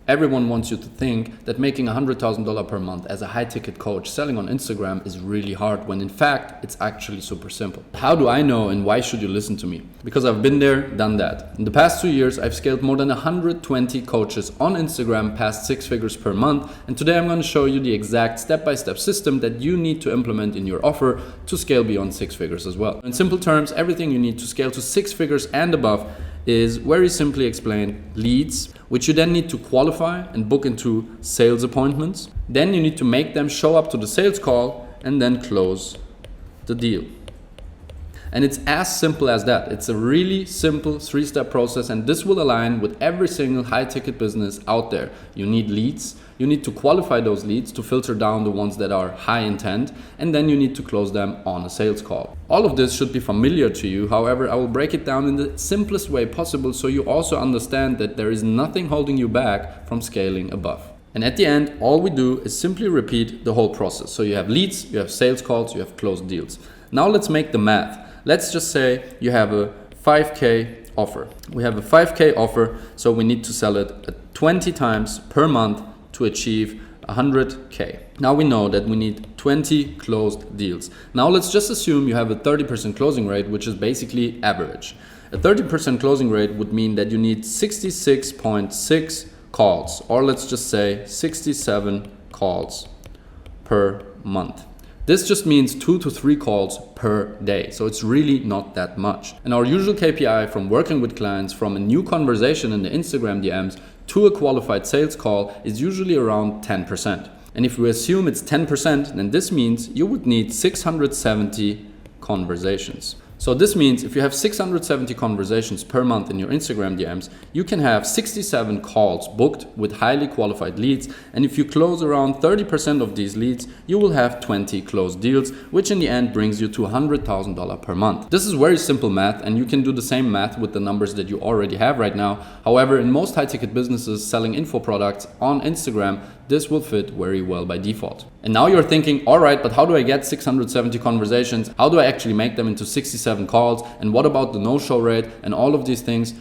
Everyone wants you to think that making $100,000 per month as a high-ticket coach selling on Instagram is really hard, when in fact, it's actually super simple. How do I know, and why should you listen to me? Because I've been there, done that. In the past 2 years, I've scaled more than 120 coaches on Instagram past 6 figures per month, and today I'm going to show you the exact step-by-step system that you need to implement in your offer to scale beyond 6 figures as well. In simple terms, everything you need to scale to 6 figures and above is, very simply explained, leads, which you then need to qualify and book into sales appointments. Then you need to make them show up to the sales call and then close the deal. And it's as simple as that. It's a really simple 3-step process, and this will align with every single high-ticket business out there. You need leads. You need to qualify those leads to filter down the ones that are high intent, and then you need to close them on a sales call. All of this should be familiar to you. However, I will break it down in the simplest way possible so you also understand that there is nothing holding you back from scaling above. And at the end, all we do is simply repeat the whole process. So you have leads, you have sales calls, you have closed deals. Now let's make the math. Let's just say you have a 5K offer. We have a 5K offer, so we need to sell it at 20 times per month to achieve 100K. Now we know that we need 20 closed deals. Now let's just assume you have a 30% closing rate, which is basically average. A 30% closing rate would mean that you need 66.6 calls, or let's just say 67 calls per month. This just means 2 to 3 calls per day, so it's really not that much. And our usual KPI from working with clients, from a new conversation in the Instagram DMs to a qualified sales call, is usually around 10%. And if we assume it's 10%, then this means you would need 670 conversations. So this means if you have 670 conversations per month in your Instagram DMs, you can have 67 calls booked with highly qualified leads. And if you close around 30% of these leads, you will have 20 closed deals, which in the end brings you to $100,000 per month. This is very simple math, and you can do the same math with the numbers that you already have right now. However, in most high-ticket businesses selling info products on Instagram, this will fit very well by default. And now you're thinking, all right, but how do I get 670 conversations? How do I actually make them into 67 calls? And what about the no-show rate and all of these things?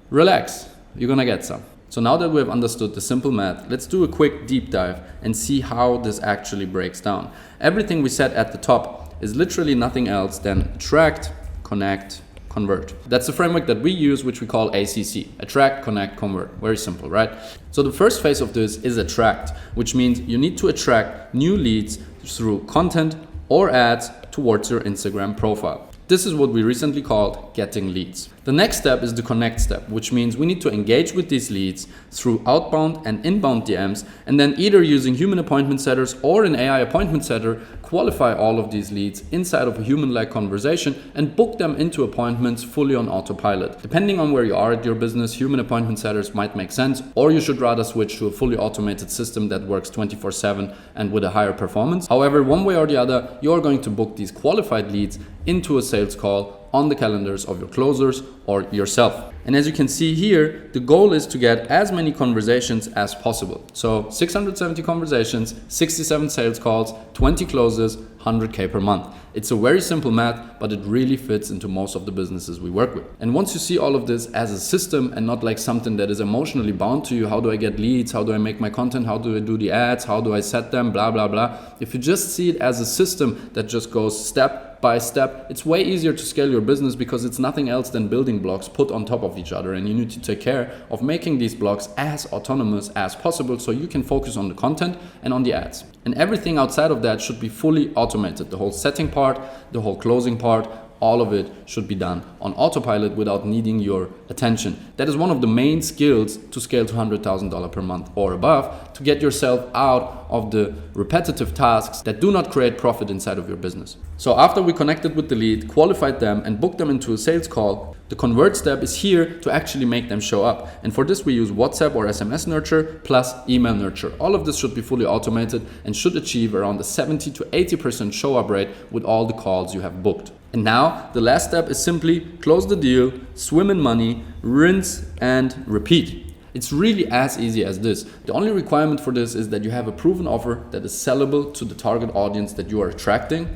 Relax, you're gonna get some. So now that we have understood the simple math, let's do a quick deep dive and see how this actually breaks down. Everything we said at the top is literally nothing else than attract, connect, convert. That's the framework that we use, which we call ACC. Attract, connect, convert. Very simple, right? So the first phase of this is attract, which means you need to attract new leads through content or ads towards your Instagram profile. This is what we recently called getting leads. The next step is the connect step, which means we need to engage with these leads through outbound and inbound DMs, and then either using human appointment setters or an AI appointment setter, qualify all of these leads inside of a human-like conversation and book them into appointments fully on autopilot. Depending on where you are at your business, human appointment setters might make sense, or you should rather switch to a fully automated system that works 24/7 and with a higher performance. However, one way or the other, you're going to book these qualified leads into a sales call on the calendars of your closers or yourself. And as you can see here, the goal is to get as many conversations as possible. So 670 conversations, 67 sales calls, 20 closes, 100K per month. It's a very simple math, but it really fits into most of the businesses we work with. And once you see all of this as a system and not like something that is emotionally bound to you, how do I get leads? How do I make my content? How do I do the ads? How do I set them? Blah, blah, blah. If you just see it as a system that just goes step by step, it's way easier to scale your business because it's nothing else than building blocks put on top of each other, and you need to take care of making these blocks as autonomous as possible so you can focus on the content and on the ads. And everything outside of that should be fully automated. The whole setting part, the whole closing part, all of it should be done on autopilot without needing your attention. That is one of the main skills to scale to $100,000 per month or above, to get yourself out of the repetitive tasks that do not create profit inside of your business. So after we connected with the lead, qualified them, and booked them into a sales call, the convert step is here to actually make them show up. And for this, we use WhatsApp or SMS nurture plus email nurture. All of this should be fully automated and should achieve around a 70 to 80% show up rate with all the calls you have booked. And now the last step is simply close the deal, swim in money, rinse and repeat. It's really as easy as this. The only requirement for this is that you have a proven offer that is sellable to the target audience that you are attracting,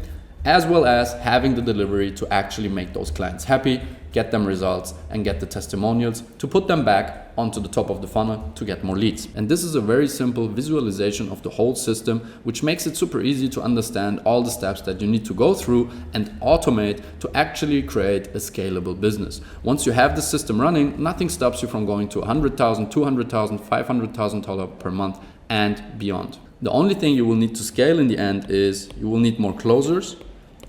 as well as having the delivery to actually make those clients happy, get them results, and get the testimonials to put them back onto the top of the funnel to get more leads. And this is a very simple visualization of the whole system, which makes it super easy to understand all the steps that you need to go through and automate to actually create a scalable business. Once you have the system running, nothing stops you from going to $100,000, $200,000, $500,000 per month and beyond. The only thing you will need to scale in the end is you will need more closers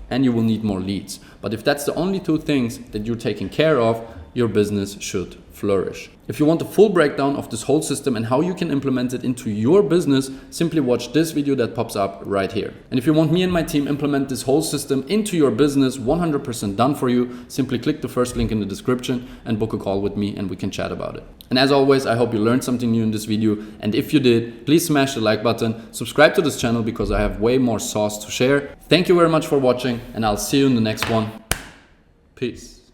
and you will need more leads. But if that's the only two things that you're taking care of, your business should flourish. If you want a full breakdown of this whole system and how you can implement it into your business, simply watch this video that pops up right here. And if you want me and my team implement this whole system into your business 100% done for you, simply click the first link in the description and book a call with me and we can chat about it. And as always, I hope you learned something new in this video. And if you did, please smash the like button, subscribe to this channel because I have way more sauce to share. Thank you very much for watching and I'll see you in the next one. Peace.